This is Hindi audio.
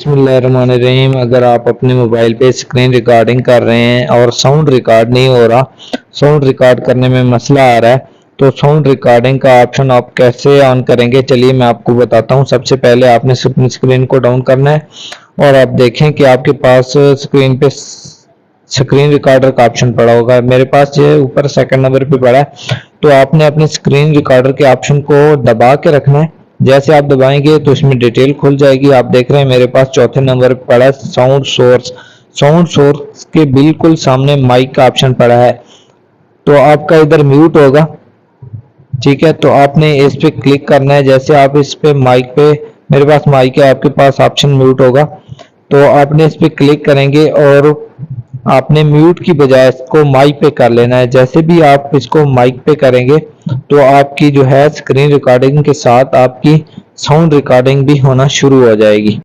बिस्मिल्लाहिर्रहमानिर्रहीम। अगर आप अपने मोबाइल पे स्क्रीन रिकॉर्डिंग कर रहे हैं और साउंड रिकॉर्ड नहीं हो रहा, साउंड रिकॉर्ड करने में मसला आ रहा है, तो साउंड रिकॉर्डिंग का ऑप्शन आप कैसे ऑन करेंगे, चलिए मैं आपको बताता हूं। सबसे पहले आपने अपनी स्क्रीन को डाउन करना है और आप देखें कि आपके पास स्क्रीन पे स्क्रीन रिकॉर्डर का ऑप्शन पड़ा होगा। मेरे पास ये ऊपर सेकंड नंबर पे पड़ा है, तो आपने अपने स्क्रीन रिकॉर्डर के ऑप्शन को दबा के रखना है। जैसे आप दबाएंगे तो इसमें डिटेल खुल जाएगी। आप देख रहे हैं मेरे पास चौथे नंबर पे पड़ा है साउंड सोर्स। साउंड सोर्स के बिल्कुल सामने माइक का ऑप्शन पड़ा है, तो आपका इधर म्यूट होगा, ठीक है। तो आपने इस पे क्लिक करना है। जैसे आप इस पे माइक पे, मेरे पास माइक है, आपके पास ऑप्शन म्यूट होगा, तो आपने इस पे क्लिक करेंगे और आपने म्यूट की बजाय इसको माइक पे कर लेना है। जैसे भी आप इसको माइक पे करेंगे तो आपकी जो है स्क्रीन रिकॉर्डिंग के साथ आपकी साउंड रिकॉर्डिंग भी होना शुरू हो जाएगी।